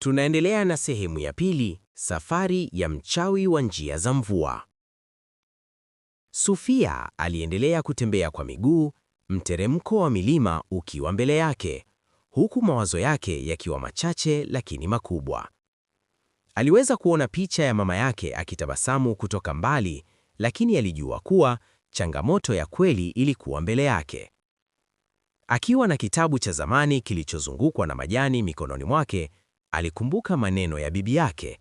Tunaendelea na sehemu ya pili, safari ya mchawi wa njia za mvua. Sofia aliendelea kutembea kwa miguu, mteremko wa milima ukiwa mbele yake, huku mawazo yake yakiwa machache lakini makubwa. Aliweza kuona picha ya mama yake akitabasamu kutoka mbali, lakini alijua kuwa changamoto ya kweli ilikuwa mbele yake. Akiwa na kitabu cha zamani kilichozungukwa na majani mikononi mwake, alikumbuka maneno ya bibi yake: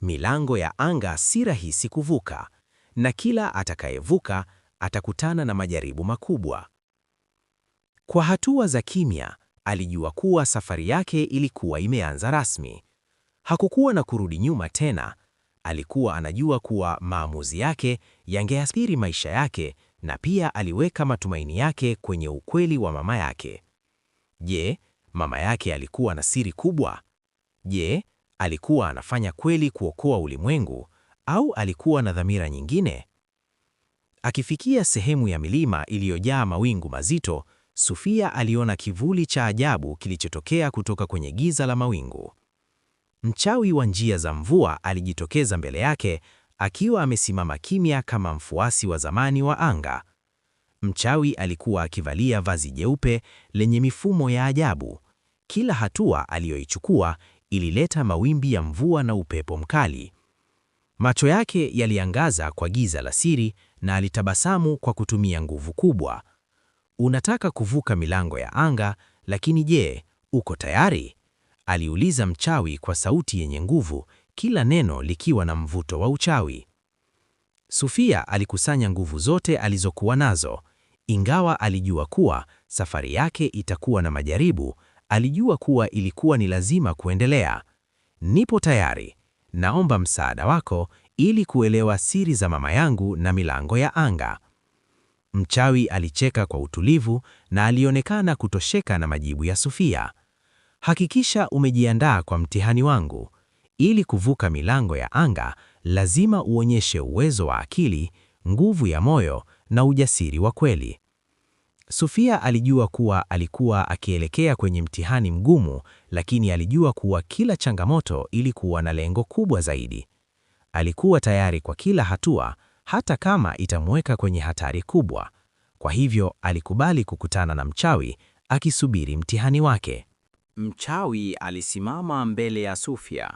milango ya anga si rahisi kuvuka, na kila atakayevuka atakutana na majaribu makubwa. Kwa hatua za kimya, alijua kuwa safari yake ilikuwa imeanza rasmi. Hakukuwa na kurudi nyuma tena. Alikuwa anajua kuwa maamuzi yake yangeathiri maisha yake, na pia aliweka matumaini yake kwenye ukweli wa mama yake. Je, mama yake alikuwa na siri kubwa? Je, alikuwa anafanya kweli kuokoa ulimwengu, au alikuwa na dhamira nyingine? Akifikia sehemu ya milima iliyojaa mawingu mazito, Sofia aliona kivuli cha ajabu kilichotokea kutoka kwenye giza la mawingu. Mchawi wa njia za mvua alijitokeza mbele yake, akiwa amesimama kimya kama mfuasi wa zamani wa anga. Mchawi alikuwa akivalia vazi jeupe lenye mifumo ya ajabu. Kila hatua aliyoichukua ilileta mawimbi ya mvua na upepo mkali. Macho yake yaliangaza kwa giza la siri na alitabasamu kwa kutumia nguvu kubwa. Unataka kuvuka milango ya anga, lakini je, uko tayari? Aliuliza mchawi kwa sauti yenye nguvu, kila neno likiwa na mvuto wa uchawi. Sofia alikusanya nguvu zote alizokuwa nazo. Ingawa alijua kuwa safari yake itakuwa na majaribu, alijua kuwa ilikuwa ni lazima kuendelea. Nipo tayari. Naomba msaada wako ili kuelewa siri za mama yangu na milango ya anga. Mchawi alicheka kwa utulivu na alionekana kutosheka na majibu ya Sofia. Hakikisha umejiandaa kwa mtihani wangu. Ili kuvuka milango ya anga, lazima uonyeshe uwezo wa akili, nguvu ya moyo na ujasiri wa kweli. Sofia alijua kuwa alikuwa akielekea kwenye mtihani mgumu, lakini alijua kuwa kila changamoto ilikuwa na lengo kubwa zaidi. Alikuwa tayari kwa kila hatua, hata kama itamweka kwenye hatari kubwa. Kwa hivyo alikubali kukutana na mchawi, akisubiri mtihani wake. Mchawi alisimama mbele ya Sofia,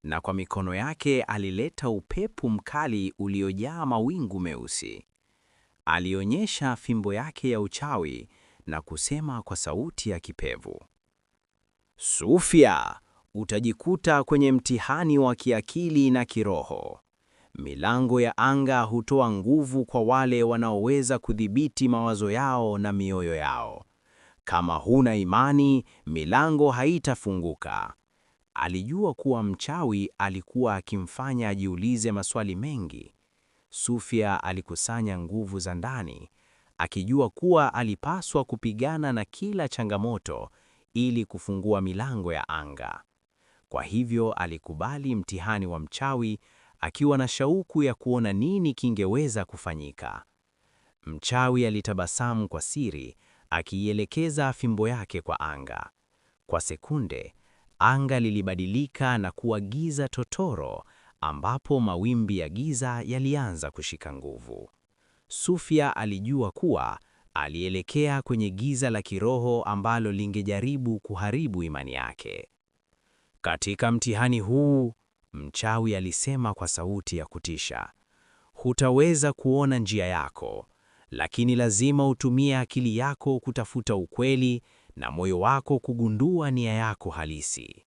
na kwa mikono yake alileta upepo mkali uliojaa mawingu meusi. Alionyesha fimbo yake ya uchawi na kusema kwa sauti ya kipevu, Sofia, utajikuta kwenye mtihani wa kiakili na kiroho. Milango ya anga hutoa nguvu kwa wale wanaoweza kudhibiti mawazo yao na mioyo yao. Kama huna imani, milango haitafunguka. Alijua kuwa mchawi alikuwa akimfanya ajiulize maswali mengi. Sofia alikusanya nguvu za ndani, akijua kuwa alipaswa kupigana na kila changamoto ili kufungua milango ya anga. Kwa hivyo alikubali mtihani wa mchawi, akiwa na shauku ya kuona nini kingeweza kufanyika. Mchawi alitabasamu kwa siri, akiielekeza fimbo yake kwa anga. Kwa sekunde, anga lilibadilika na kuwa giza totoro, ambapo mawimbi ya giza yalianza kushika nguvu. Sofia alijua kuwa alielekea kwenye giza la kiroho ambalo lingejaribu kuharibu imani yake. Katika mtihani huu, mchawi alisema kwa sauti ya kutisha, hutaweza kuona njia yako, lakini lazima utumie akili yako kutafuta ukweli na moyo wako kugundua nia yako halisi.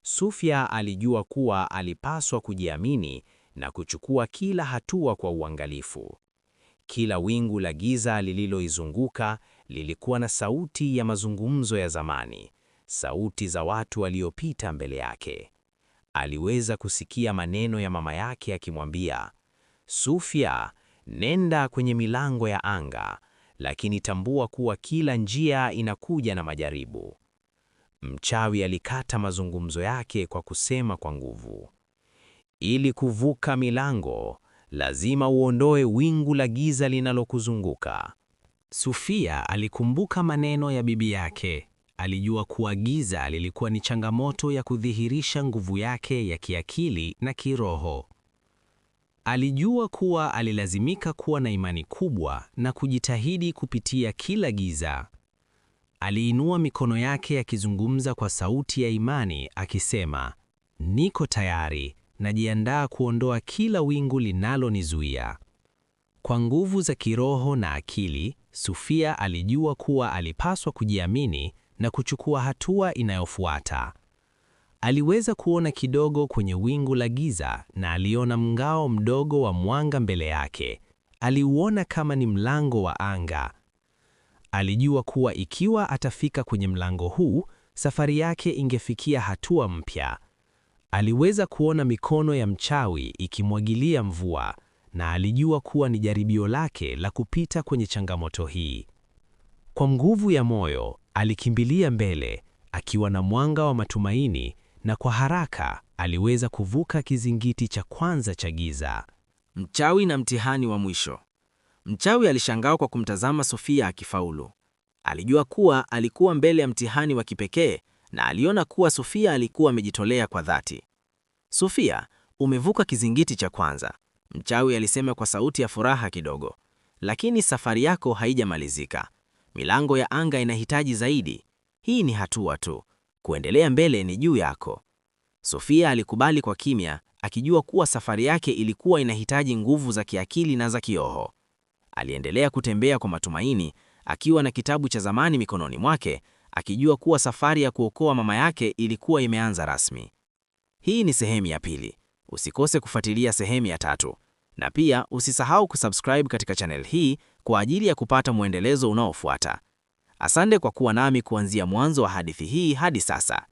Sofia alijua kuwa alipaswa kujiamini na kuchukua kila hatua kwa uangalifu. Kila wingu la giza lililoizunguka lilikuwa na sauti ya mazungumzo ya zamani, sauti za watu waliopita mbele yake. Aliweza kusikia maneno ya mama yake akimwambia, Sofia, nenda kwenye milango ya anga, lakini tambua kuwa kila njia inakuja na majaribu. Mchawi alikata mazungumzo yake kwa kusema kwa nguvu, ili kuvuka milango, lazima uondoe wingu la giza linalokuzunguka. Sofia alikumbuka maneno ya bibi yake, alijua kuwa giza lilikuwa ni changamoto ya kudhihirisha nguvu yake ya kiakili na kiroho. Alijua kuwa alilazimika kuwa na imani kubwa na kujitahidi kupitia kila giza. Aliinua mikono yake akizungumza kwa sauti ya imani akisema, "Niko tayari, najiandaa kuondoa kila wingu linalonizuia." Kwa nguvu za kiroho na akili, Sofia alijua kuwa alipaswa kujiamini na kuchukua hatua inayofuata. Aliweza kuona kidogo kwenye wingu la giza na aliona mngao mdogo wa mwanga mbele yake. Aliuona kama ni mlango wa anga. Alijua kuwa ikiwa atafika kwenye mlango huu, safari yake ingefikia hatua mpya. Aliweza kuona mikono ya mchawi ikimwagilia mvua, na alijua kuwa ni jaribio lake la kupita kwenye changamoto hii. Kwa nguvu ya moyo, alikimbilia mbele, akiwa na mwanga wa matumaini, na kwa haraka aliweza kuvuka kizingiti cha kwanza cha giza. Mchawi na mtihani wa mwisho. Mchawi alishangaa kwa kumtazama Sofia akifaulu. Alijua kuwa alikuwa mbele ya mtihani wa kipekee na aliona kuwa Sofia alikuwa amejitolea kwa dhati. "Sofia, umevuka kizingiti cha kwanza," mchawi alisema kwa sauti ya furaha kidogo. "Lakini safari yako haijamalizika. Milango ya anga inahitaji zaidi. Hii ni hatua tu. Kuendelea mbele ni juu yako." Sofia alikubali kwa kimya, akijua kuwa safari yake ilikuwa inahitaji nguvu za kiakili na za kiroho. Aliendelea kutembea kwa matumaini, akiwa na kitabu cha zamani mikononi mwake, akijua kuwa safari ya kuokoa mama yake ilikuwa imeanza rasmi. Hii ni sehemu ya pili. Usikose kufuatilia sehemu ya 3. Na pia usisahau kusubscribe katika channel hii kwa ajili ya kupata mwendelezo unaofuata. Asante kwa kuwa nami kuanzia mwanzo wa hadithi hii hadi sasa.